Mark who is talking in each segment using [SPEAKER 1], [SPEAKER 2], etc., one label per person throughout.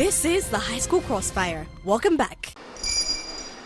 [SPEAKER 1] This is the High School Crossfire. Welcome back.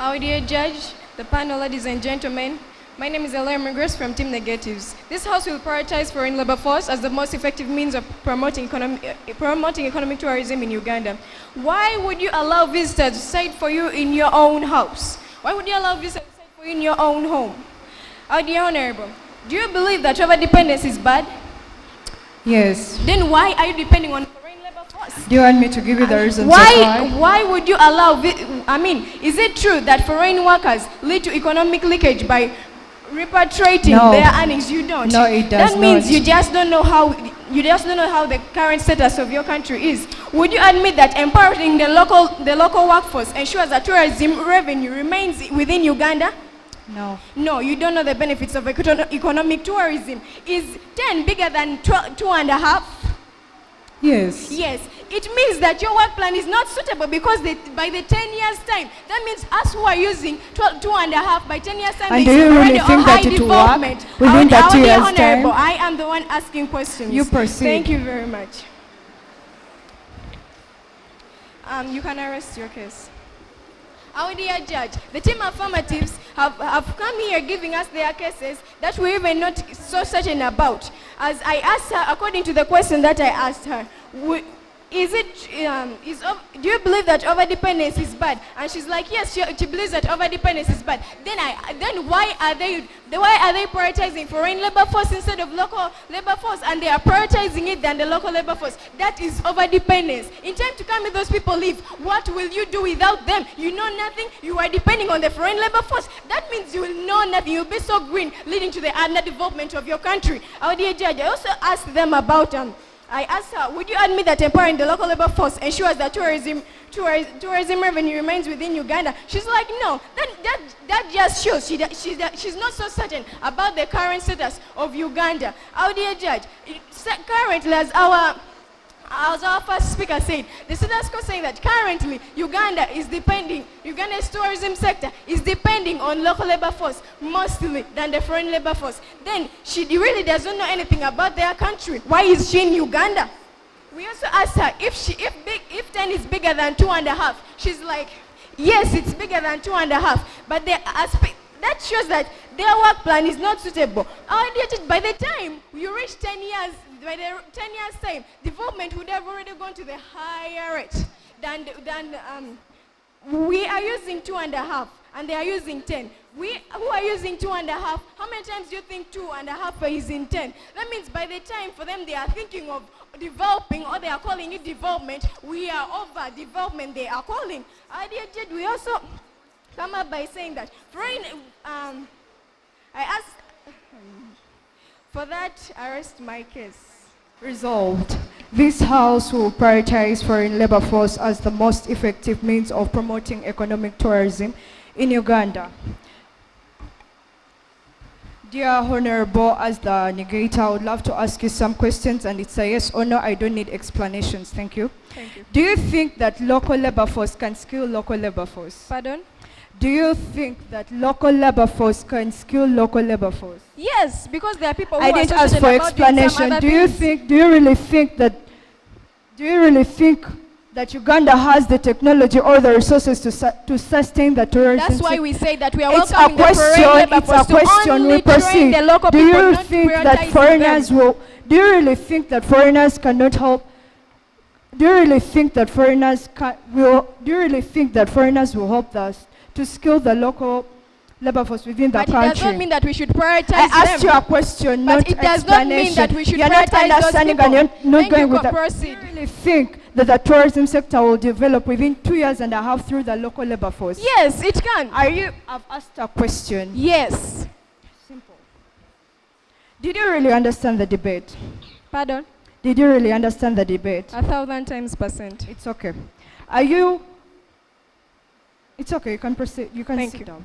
[SPEAKER 2] Our dear judge, the panel, ladies and gentlemen, my name is Ella Migros from Team Negatives. This house will prioritize foreign labor force as the most effective means of promoting economic tourism in Uganda. Why would you allow visitors to site for you in your own house? Why would you allow visitors to site for you in your own home? Our dear Honorable, do you believe that over-dependence is bad?
[SPEAKER 3] Yes.
[SPEAKER 2] Then why are you depending on foreign labor force?
[SPEAKER 3] Do you want me to give you the reasons
[SPEAKER 2] Why would you allow, is it true that foreign workers lead to economic leakage by repatriating their earnings? You don't.
[SPEAKER 3] No, it does
[SPEAKER 2] That means
[SPEAKER 3] not.
[SPEAKER 2] you just don't know how the current status of your country is. Would you admit that empowering the local workforce ensures that tourism revenue remains within Uganda?
[SPEAKER 3] No.
[SPEAKER 2] No, you don't know the benefits of economic tourism. Is 10 bigger than 2.5?
[SPEAKER 3] Yes.
[SPEAKER 2] Yes. It means that your work plan is not suitable because by the 10 years time, that means us who are using 2.5 by 10 years time,
[SPEAKER 3] And do you really think that it will work within that 2 years time?
[SPEAKER 2] I am the one asking questions.
[SPEAKER 3] You proceed.
[SPEAKER 2] Thank you very much. You can arrest your case. Our dear judge, the team affirmatives have come here giving us their cases that we're even not so certain about. As I asked her, according to the question that I asked her, do you believe that overdependence is bad? And she's like, yes, she believes that overdependence is bad. Then why are they prioritizing foreign labor force instead of local labor force? And they are prioritizing it than the local labor force. That is overdependence. In time to come, if those people leave, what will you do without them? You know nothing. You are depending on the foreign labor force. That means you will know nothing. You'll be so green, leading to the underdevelopment of your country. Our dear judge, I also asked them about I asked her, would you admit that empowering the local labor force ensures that tourism revenue remains within Uganda? She's like, no, that just shows she's not so certain about the current status of Uganda. Our dear judge, currently, as our first speaker said, the status quo saying that currently Uganda's tourism sector is depending on local labor force mostly than the foreign labor force. Then she really doesn't know anything about their country. Why is she in Uganda? We also asked her if 10 is bigger than 2.5. She's like, yes, it's bigger than 2.5. But that shows that their work plan is not suitable. By the time you reach 10 years, by the 10 years time, development would have already gone to the higher rate than we are using 2.5 and they are using 10. We who are using 2.5, how many times do you think 2.5 is in 10? That means by the time for them they are thinking of developing or they are calling it development, we are over development they are calling. We also come up by saying that I asked for that, I rest my case.
[SPEAKER 3] Resolved. This house will prioritize foreign labor force as the most effective means of promoting economic tourism in Uganda. Dear Honorable, as the negator, I would love to ask you some questions, and it's a yes or no. I don't need explanations. Thank you.
[SPEAKER 2] Thank you.
[SPEAKER 3] Do you think that local labor force can skill local labor force?
[SPEAKER 2] Pardon?
[SPEAKER 3] Do you think that local labă force can skill local labor force?
[SPEAKER 2] Yes, because there are people who
[SPEAKER 3] I
[SPEAKER 2] are
[SPEAKER 3] didn't
[SPEAKER 2] so
[SPEAKER 3] ask
[SPEAKER 2] certain
[SPEAKER 3] for
[SPEAKER 2] about doing some
[SPEAKER 3] explanation.
[SPEAKER 2] other
[SPEAKER 3] Do you really think that Uganda has the technology or the resources to sustain the tourism?
[SPEAKER 2] That's why we say that we are
[SPEAKER 3] It's a
[SPEAKER 2] welcoming the foreign labor
[SPEAKER 3] question. It's a
[SPEAKER 2] force to
[SPEAKER 3] question.
[SPEAKER 2] only
[SPEAKER 3] We
[SPEAKER 2] train
[SPEAKER 3] proceed.
[SPEAKER 2] the local
[SPEAKER 3] Do
[SPEAKER 2] people,
[SPEAKER 3] you
[SPEAKER 2] not
[SPEAKER 3] think that
[SPEAKER 2] prioritizing
[SPEAKER 3] foreigners
[SPEAKER 2] them.
[SPEAKER 3] will? Do you really think that foreigners cannot help? Do you really think that foreigners will? Do you really think that foreigners will help us to skill the local labor force within the
[SPEAKER 2] But
[SPEAKER 3] country?
[SPEAKER 2] it does not mean that we should prioritize
[SPEAKER 3] I asked
[SPEAKER 2] them.
[SPEAKER 3] you a question,
[SPEAKER 2] But
[SPEAKER 3] not
[SPEAKER 2] it does not mean
[SPEAKER 3] explanation.
[SPEAKER 2] that we should
[SPEAKER 3] You're not
[SPEAKER 2] prioritize those
[SPEAKER 3] understanding
[SPEAKER 2] people.
[SPEAKER 3] and you're not
[SPEAKER 2] Thank
[SPEAKER 3] going
[SPEAKER 2] you
[SPEAKER 3] with
[SPEAKER 2] for
[SPEAKER 3] that.
[SPEAKER 2] proceed.
[SPEAKER 3] Do you really think that the tourism sector will develop within 2.5 years through the local labor force?
[SPEAKER 2] Yes, it can.
[SPEAKER 3] I've asked a question.
[SPEAKER 2] Yes.
[SPEAKER 3] Simple. Did you really understand the debate?
[SPEAKER 2] Pardon?
[SPEAKER 3] Did you really understand the debate?
[SPEAKER 2] 1,000 times %.
[SPEAKER 3] It's okay. It's okay, you can proceed. You can sit down.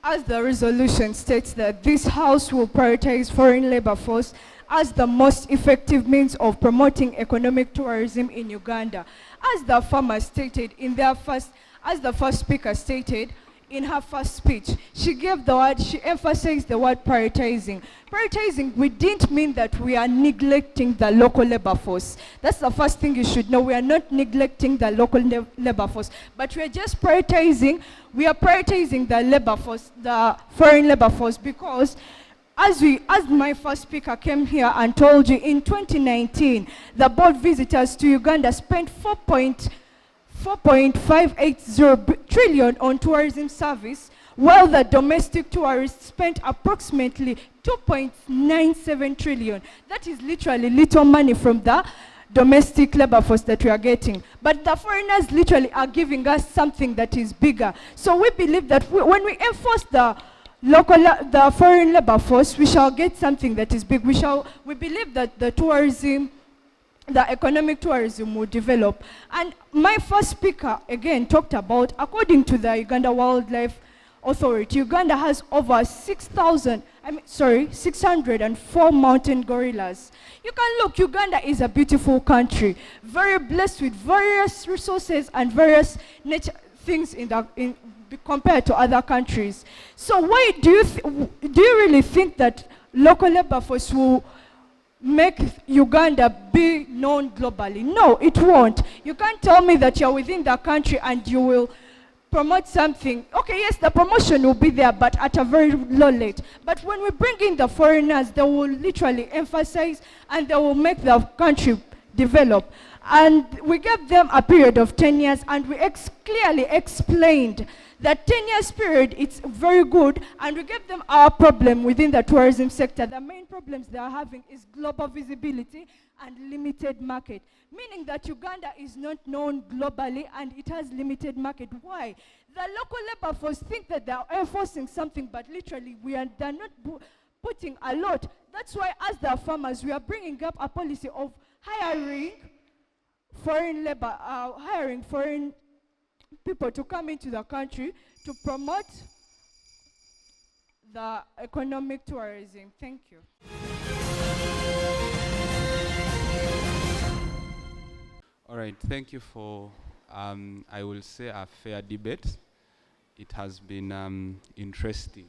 [SPEAKER 3] As the resolution states that this House will prioritize foreign labor force as the most effective means of promoting economic tourism in Uganda. As the farmer stated as the first speaker stated, in her first speech. She emphasized the word prioritizing. Prioritizing, we didn't mean that we are neglecting the local labor force. That's the first thing you should know. We are not neglecting the local labor force, but we are just prioritizing. We are prioritizing the labor force, the foreign labor force, because as my first speaker came here and told you, in 2019, the board visitors to Uganda spent 4.580 trillion on tourism service, while the domestic tourists spent approximately 2.97 trillion. That is literally little money from the domestic labor force that we are getting. But the foreigners literally are giving us something that is bigger. So we believe that when we enforce the foreign labor force, we shall get something that is big. We believe that the economic tourism will develop. And my first speaker again talked about, according to the Uganda Wildlife Authority, Uganda has over 604 mountain gorillas. You can look, Uganda is a beautiful country, very blessed with various resources and various nature things compared to other countries. So why do you really think that local labor force will make Uganda be known globally? No, it won't. You can't tell me that you're within the country and you will promote something. Okay, yes, the promotion will be there, but at a very low rate. But when we bring in the foreigners, they will literally emphasize and they will make the country develop. And we gave them a period of 10 years, and we clearly explained that 10 years period, it's very good, and we gave them our problem within the tourism sector. The main problems they are having is global visibility and limited market, meaning that Uganda is not known globally and it has limited market. Why? The local labor force think that they are enforcing something, but literally they're not putting a lot. That's why as the farmers, we are bringing up a policy of hiring foreign people to come into the country to promote the economic tourism. Thank you.
[SPEAKER 4] All right, thank you for, I will say, a fair debate. It has been interesting.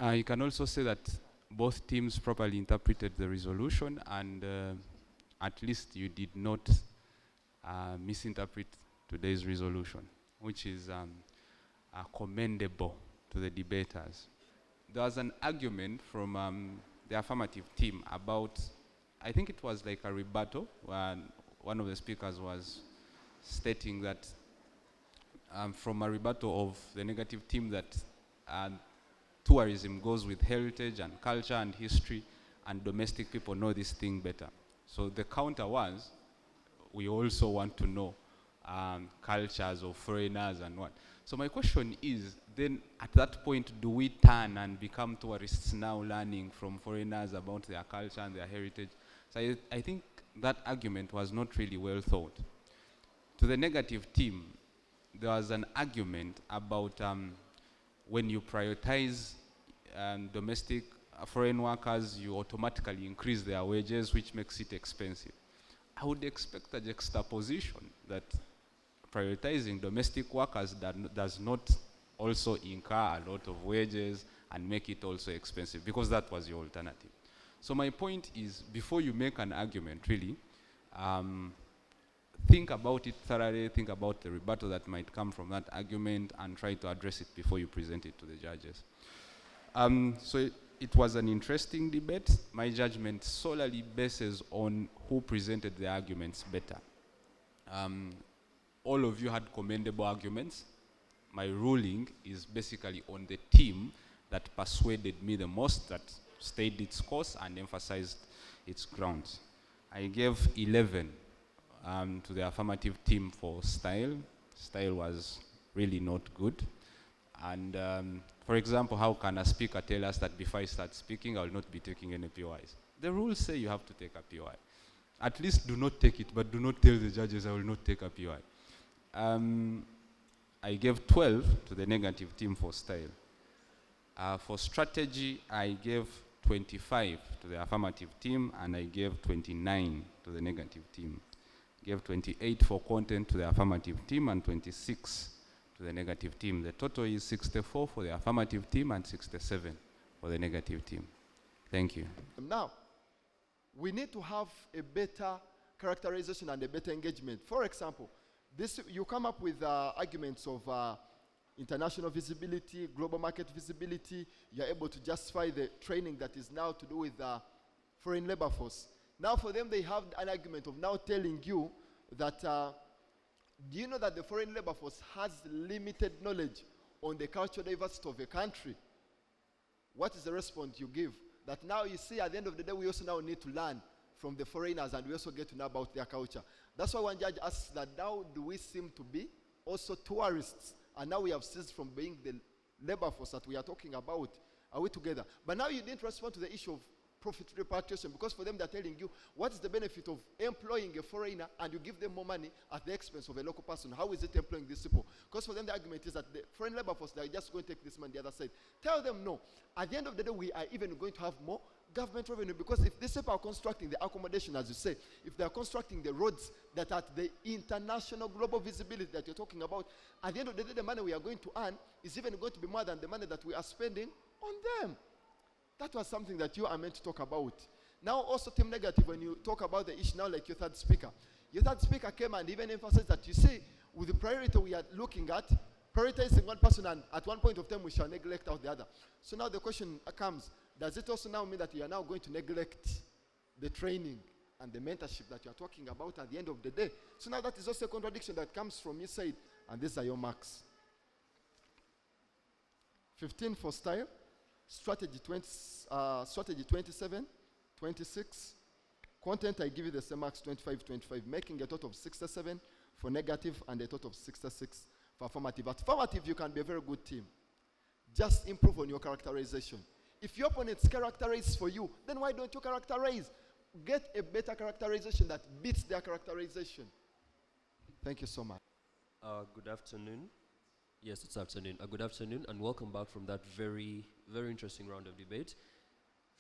[SPEAKER 4] You can also say that both teams properly interpreted the resolution, and at least you did not misinterpret today's resolution, which is commendable to the debaters. There was an argument from the affirmative team about, I think it was like a rebuttal, when one of the speakers was stating that from a rebuttal of the negative team that tourism goes with heritage and culture and history, and domestic people know this thing better. So the counter was, we also want to know cultures of foreigners and what. So my question is, then at that point, do we turn and become tourists now, learning from foreigners about their culture and their heritage? So I think that argument was not really well thought. To the negative team, there was an argument about when you prioritize domestic foreign workers, you automatically increase their wages, which makes it expensive. I would expect a juxtaposition that prioritizing domestic workers does not also incur a lot of wages and make it also expensive, because that was your alternative. So my point is, before you make an argument, really, think about it thoroughly, think about the rebuttal that might come from that argument, and try to address it before you present it to the judges. So it was an interesting debate. My judgment solely bases on who presented the arguments better. All of you had commendable arguments. My ruling is basically on the team that persuaded me the most, that stayed its course and emphasized its grounds. I gave 11 to the affirmative team for style. Style was really not good. And for example, how can a speaker tell us that before I start speaking, I will not be taking any POIs? The rules say you have to take a POI. At least do not take it, but do not tell the judges I will not take a POI. I gave 12 to the negative team for style. For strategy, I gave 25 to the affirmative team, and I gave 29 to the negative team. I gave 28 for content to the affirmative team, and 26 to the negative team. The total is 64 for the affirmative team and 67 for the negative team. Thank you.
[SPEAKER 5] Now, we need to have a better characterization and a better engagement. For example, you come up with arguments of international visibility, global market visibility. You're able to justify the training that is now to do with foreign labor force. Now for them, they have an argument of now telling you that, do you know that the foreign labor force has limited knowledge on the cultural diversity of a country? What is the response you give? That now you see at the end of the day, we also now need to learn from the foreigners and we also get to know about their culture. That's why one judge asks that now do we seem to be also tourists? And now we have ceased from being the labor force that we are talking about. Are we together? But now you didn't respond to the issue of profit repatriation, because for them they're telling you what is the benefit of employing a foreigner and you give them more money at the expense of a local person. How is it employing these people? Because for them the argument is that the foreign labor force, they're just going to take this money the other side. Tell them no. At the end of the day, we are even going to have more government revenue, because if these people are constructing the accommodation, as you say, if they're constructing the roads that at the international global visibility that you're talking about, at the end of the day, the money we are going to earn is even going to be more than the money that we are spending on them. That was something that you are meant to talk about. Now also team negative, when you talk about the issue now, like your third speaker came and even emphasized that, you see, with the priority we are looking at, prioritizing one person, and at one point of time we shall neglect out the other. So now the question comes, does it also now mean that you are now going to neglect the training and the mentorship that you are talking about at the end of the day? So now that is also a contradiction that comes from your side, and these are your marks. 15 for style, strategy 27, 26. Content, I give you the same marks, 25, 25, making a total of 67 for negative and a total of 66 for affirmative. Affirmative, you can be a very good team. Just improve on your characterization. If your opponents characterize for you, then why don't you characterize? Get a better characterization that beats their characterization. Thank you so much.
[SPEAKER 6] Good afternoon. Yes, it's afternoon. Good afternoon and welcome back from that very, very interesting round of debate.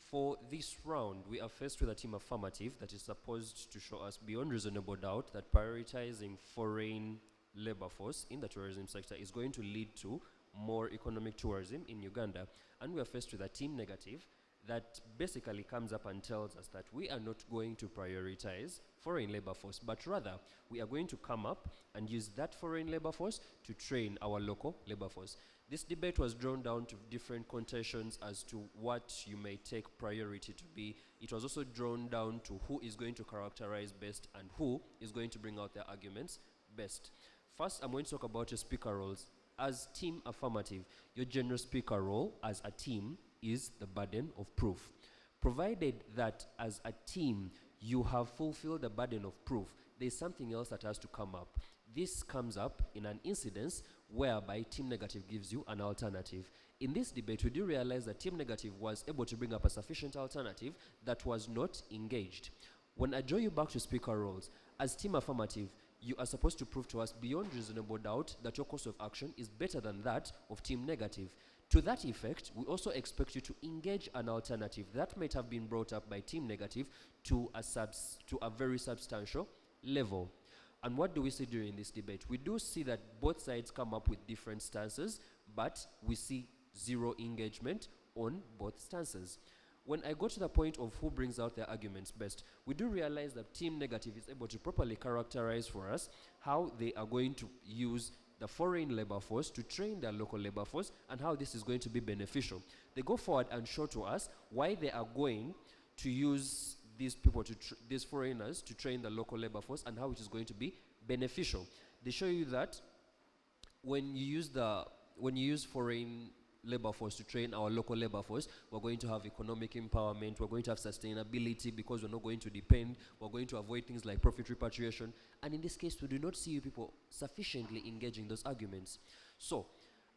[SPEAKER 6] For this round, we are faced with a team affirmative that is supposed to show us beyond reasonable doubt that prioritizing foreign labor force in the tourism sector is going to lead to more economic tourism in Uganda. And we are faced with a team negative that basically comes up and tells us that we are not going to prioritize foreign labor force, but rather we are going to come up and use that foreign labor force to train our local labor force. This debate was drawn down to different contentions as to what you may take priority to be. It was also drawn down to who is going to characterize best and who is going to bring out their arguments best. First, I'm going to talk about your speaker roles. As team affirmative, your general speaker role as a team is the burden of proof. Provided that as a team you have fulfilled the burden of proof, there's something else that has to come up. This comes up in an incidence whereby team negative gives you an alternative. In this debate, we do realize that team negative was able to bring up a sufficient alternative that was not engaged. When I draw you back to speaker roles, as team affirmative, you are supposed to prove to us beyond reasonable doubt that your course of action is better than that of team negative. To that effect, we also expect you to engage an alternative that might have been brought up by team negative to a very substantial level. And what do we see during this debate? We do see that both sides come up with different stances, but we see zero engagement on both stances. When I go to the point of who brings out their arguments best, we do realize that team negative is able to properly characterize for us how they are going to use the foreign labor force to train their local labor force and how this is going to be beneficial. They go forward and show to us why they are going to use these people, these foreigners, to train the local labor force and how it is going to be beneficial. They show you that when you use foreign labor force to train our local labor force, we're going to have economic empowerment, we're going to have sustainability because we're not going to depend, we're going to avoid things like profit repatriation. And in this case, we do not see you people sufficiently engaging those arguments. So,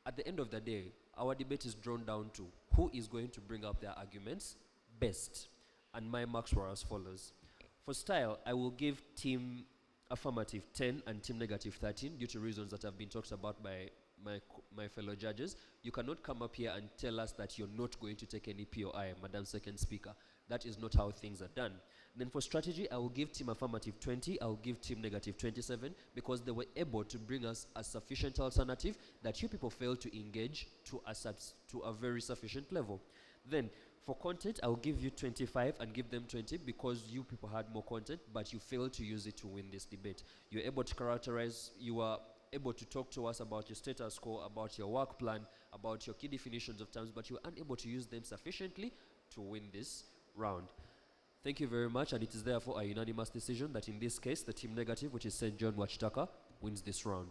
[SPEAKER 6] at the end of the day, our debate is drawn down to who is going to bring up their arguments best. And my marks were as follows. For style, I will give team affirmative 10 and team negative 13 due to reasons that have been talked about by my fellow judges. You cannot come up here and tell us that you're not going to take any POI, Madam Second Speaker. That is not how things are done. Then for strategy, I will give team affirmative 20, I will give team negative 27, because they were able to bring us a sufficient alternative that you people failed to engage to a very sufficient level. Then for content, I will give you 25 and give them 20 because you people had more content, but you failed to use it to win this debate. You're able to characterize, you are able to talk to us about your status quo, about your work plan, about your key definitions of terms, but you were unable to use them sufficiently to win this round. Thank you very much, and it is therefore a unanimous decision that in this case, the team negative, which is St. John Wakitaka, wins this round.